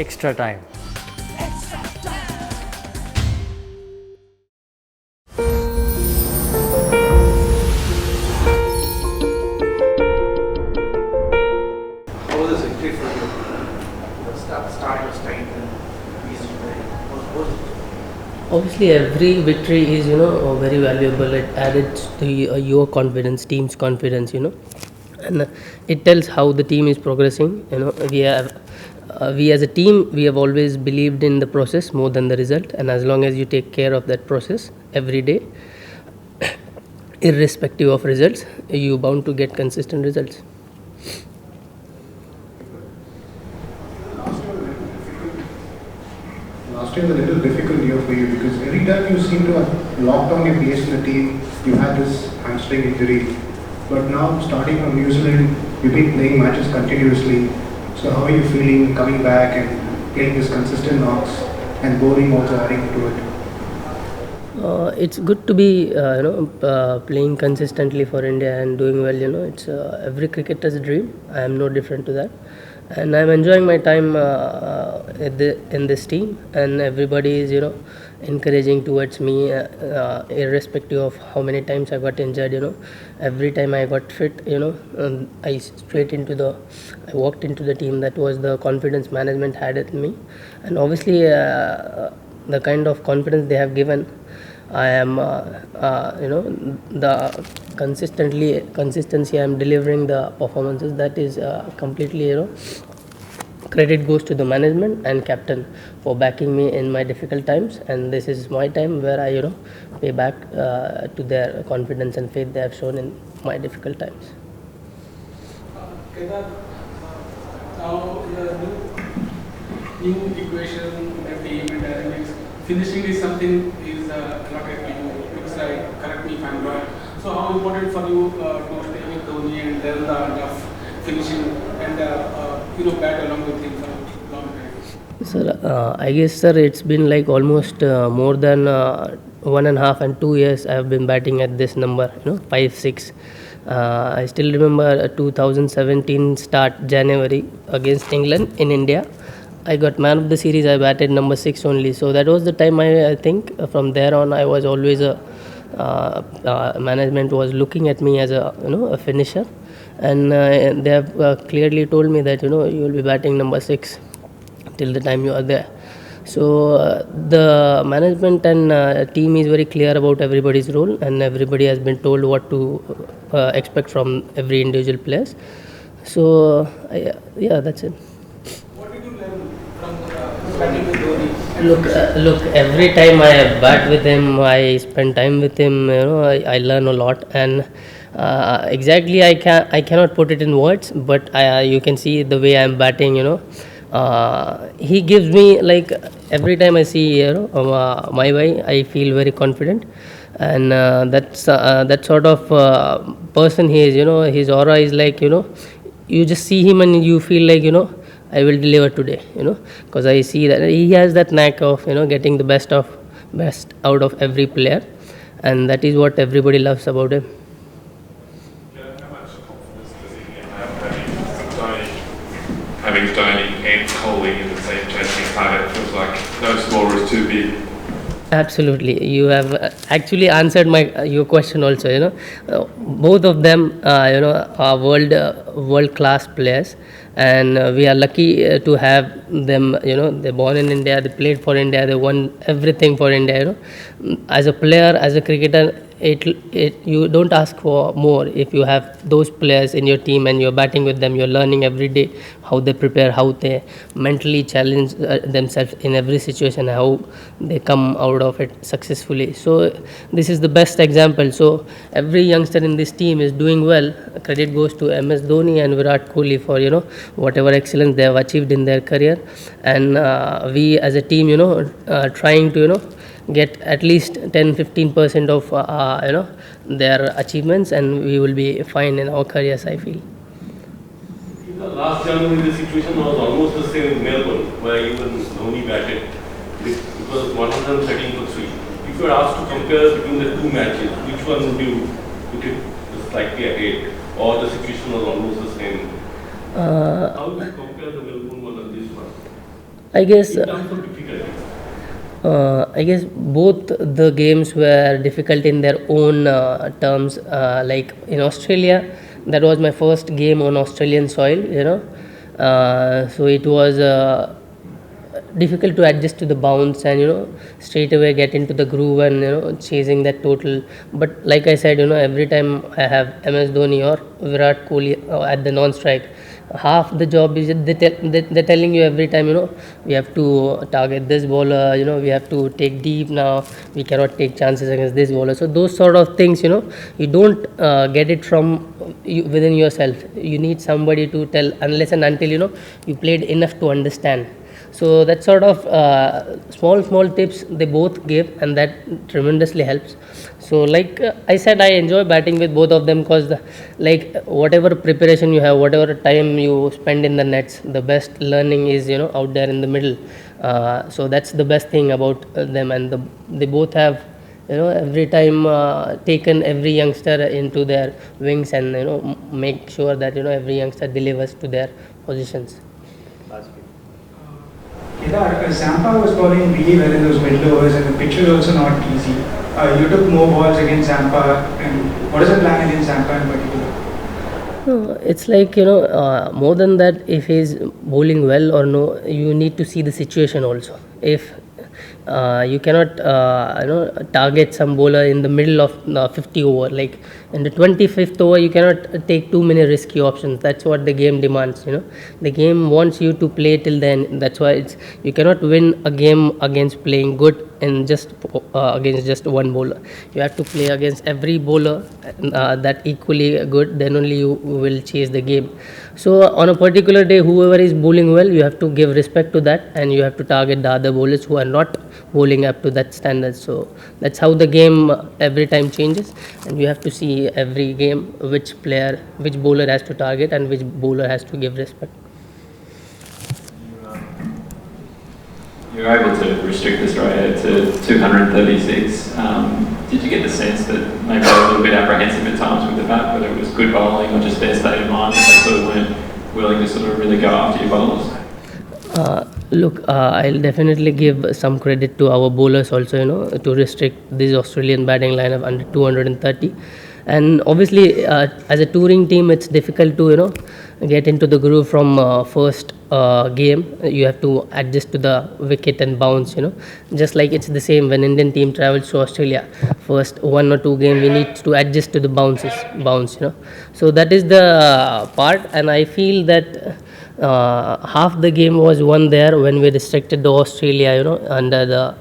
extra time. How was this victory for you? The starting of strength and easy play. What was it? Obviously, every victory is very valuable. It added to your confidence, team's confidence, and it tells how the team is progressing. We as a team, we have always believed in the process more than the result, and as long as you take care of that process every day, irrespective of results, you bound to get consistent results. Last year was a little difficult year for you because every time you seem to have locked down your place in the team, you had this hamstring injury. But now, starting from New Zealand, you've been playing matches continuously. So how are you feeling coming back and playing this consistent knocks and bowling also adding to it? It's good to be playing consistently for India and doing well. It's every cricketer's dream. I am no different to that, and I'm enjoying my time in this team. And everybody is encouraging towards me, irrespective of how many times I got injured. Every time I got fit, I walked into the team. That was the confidence management had in me, and obviously the kind of confidence they have given. I am, the consistency I am delivering the performances. That is completely, credit goes to the management and captain for backing me in my difficult times. And this is my time where I, pay back to their confidence and faith they have shown in my difficult times. Kedar, now the new equation, the team and dynamics, finishing is something is allotted to you. Looks like, correct me if I'm wrong. So how important for you to stay with Dhoni and then the art of finishing and bat along with him for a long time? Sir, I guess, sir, it's been like almost more than 1.5 and 2 years I have been batting at this number, 5, 6. I still remember 2017 start January against England in India. I got man of the series. I batted number 6 only. So that was the time I think from there on I was always management was looking at me as a finisher, and they have clearly told me that you will be batting number 6 till the time you are there. So the management and team is very clear about everybody's role, and everybody has been told what to expect from every individual players. So yeah, that's it. What did you learn from batting with Dhoni? Look. Every time I bat with him, I spend time with him. I learn a lot, and exactly I cannot put it in words, but you can see the way I'm batting. He gives me like every time I see my way, I feel very confident, and that's that sort of person he is. His aura is like you just see him and you feel like I will deliver today, because I see that he has that knack of getting the best out of every player, and that is what everybody loves about him. How much confidence does he have having Dhoni and Kohli in the same testing target? It feels like no score is too big. Absolutely, you have actually answered your question also. Both of them are world class players, and we are lucky to have them. They're born in India, they played for India, they won everything for India. As a player, as a cricketer, you don't ask for more. If you have those players in your team and you're batting with them, you're learning every day how they prepare, how they mentally challenge themselves in every situation, how they come out of it successfully. So this is the best example. So every youngster in this team is doing well. Credit goes to MS Dhoni and Virat Kohli for whatever excellence they have achieved in their career, and we as a team trying to get at least 10-15% of their achievements, and we will be fine in our careers, I feel. Last January, the situation was almost the same in Melbourne, where even Dhoni batted. It was 113 for 3. If you were asked to compare between the two matches, which one would you put it slightly ahead, or the situation was almost the same? How do you compare the Melbourne one and this one? I guess. In terms of difficulty. I guess both the games were difficult in their own terms. Like in Australia, that was my first game on Australian soil, so it was difficult to adjust to the bounce and straight away get into the groove and chasing that total. But like I said, every time I have MS Dhoni or Virat Kohli at the non-strike, half the job is they're telling you every time, we have to target this bowler, we have to take deep now, we cannot take chances against this bowler. So those sort of things, you don't get it from within yourself. You need somebody to tell, unless and until you played enough to understand. So that sort of small tips they both give, and that tremendously helps. So like I said, I enjoy batting with both of them because like whatever preparation you have, whatever time you spend in the nets, the best learning is out there in the middle. So that's the best thing about them, and they both have every time taken every youngster into their wings and make sure that every youngster delivers to their positions. Kedar, Zampa was bowling really well in those middle overs, and the pitch was also not easy. You took more balls against Zampa, and what is the plan against Zampa in particular? No, it's like more than that, if he's bowling well or no, you need to see the situation also. If you cannot target some bowler in the middle of 50 over, like in the 25th over, you cannot take too many risky options. That's what the game demands. The game wants you to play till then. That's why you cannot win a game against playing good and just against just one bowler. You have to play against every bowler that equally good, then only you will chase the game. So on a particular day, whoever is bowling well, you have to give respect to that, and you have to target the other bowlers who are not bowling up to that standard. So that's how the game every time changes, and you have to see every game which bowler has to target and which bowler has to give respect. You were able to restrict Australia to 236. Did you get the sense that maybe they were a little bit apprehensive at times with the bat, whether it was good bowling or just their state of mind, that they sort of weren't willing to sort of really go after your bowlers? Look, I'll definitely give some credit to our bowlers also, to restrict this Australian batting lineup under 230. And obviously, as a touring team, it's difficult to, get into the groove from first game. You have to adjust to the wicket and bounce, just like it's the same when Indian team travels to Australia. First 1 or 2 game, we need to adjust to the bounce. So that is the part, and I feel that half the game was won there when we restricted the Australia, under the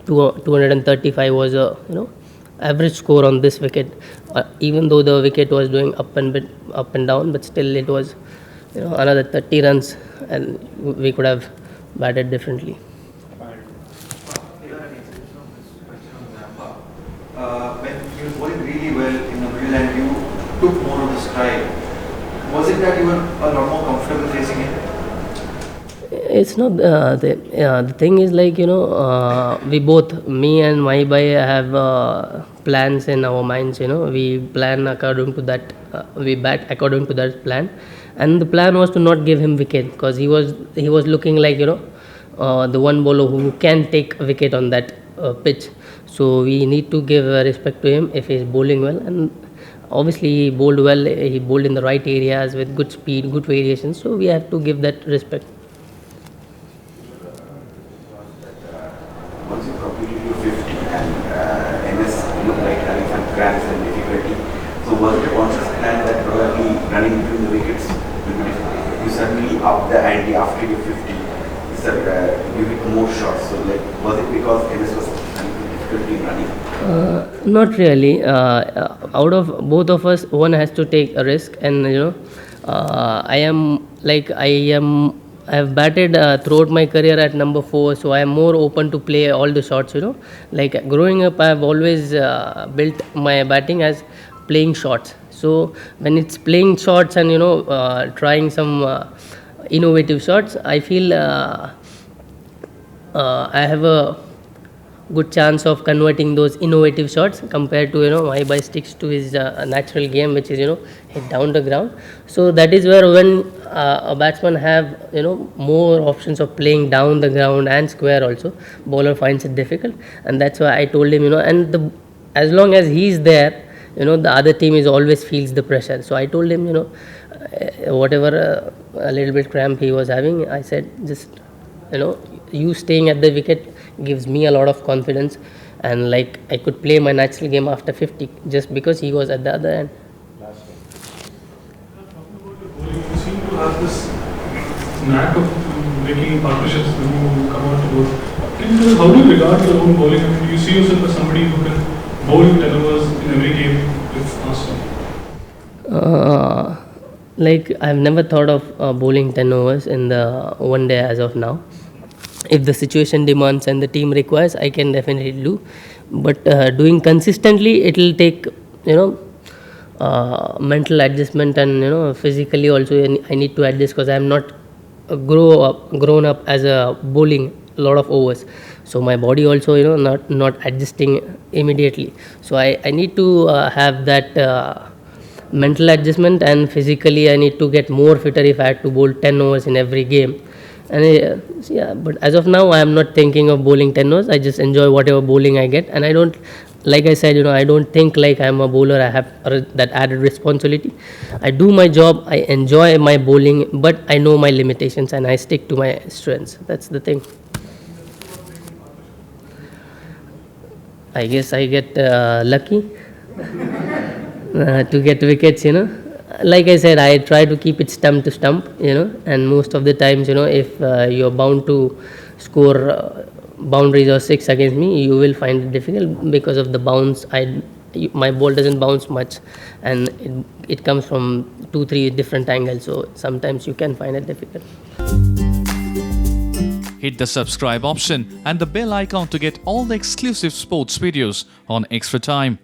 235 was a, average score on this wicket. Even though the wicket was doing up and down, but still it was, another 30 runs, and we could have batted differently. When you were bowling really well in the middle and you took more of the strike, was it that you were a lot more comfortable facing him? It's not the thing is like we both, me and my boy, have plans in our minds. We plan according to that. We bat according to that plan, and the plan was to not give him wicket because he was looking like the one bowler who can take a wicket on that pitch. So we need to give respect to him if he's bowling well, and obviously he bowled well. He bowled in the right areas with good speed, good variations. So we have to give that respect. Once you completed your 50 and MS looked like having some cramps and difficulty, so was it a conscious plan that probably running between the wickets will be difficult? You suddenly up the ante after your 50, you said you hit more shots. So like, was it because MS was having difficulty in running? Not really. Out of both of us, one has to take a risk, and I have batted throughout my career at number 4, so I am more open to play all the shots. Like growing up, I have always built my batting as playing shots. So when it's playing shots and trying some innovative shots, I feel I have a good chance of converting those innovative shots compared to my boy sticks to his natural game, which is hit down the ground. So that is where when a batsman have more options of playing down the ground and square also, bowler finds it difficult, and that's why I told him and as long as he's there, the other team is always feels the pressure. So I told him whatever a little bit cramp he was having, I said just you staying at the wicket gives me a lot of confidence, and like I could play my natural game after 50 just because he was at the other end. You seem to have this knack of making partnerships when you come out to bowl. Can you tell us how do you regard your own bowling? I mean, do you see yourself as somebody who can bowl 10 overs in every game if asked to? Like I've never thought of bowling 10 overs in the one day as of now. If the situation demands and the team requires, I can definitely do. But doing consistently, it will take mental adjustment, and physically also I need to adjust because I am not grown up as a bowling a lot of overs. So my body also not adjusting immediately. So I need to have that mental adjustment, and physically I need to get more fitter if I had to bowl 10 overs in every game. And but as of now I am not thinking of bowling 10 overs. I just enjoy whatever bowling I get, and I don't, like I said, I don't think like I am a bowler. I have that added responsibility. I do my job, I enjoy my bowling, but I know my limitations and I stick to my strengths. That's the thing. I guess I get lucky to get wickets, Like I said, I try to keep it stump to stump, and most of the times, if you're bound to score boundaries or six against me, you will find it difficult because of the bounce. My ball doesn't bounce much, and it comes from 2-3 different angles, so sometimes you can find it difficult. Hit the subscribe option and the bell icon to get all the exclusive sports videos on Extra Time.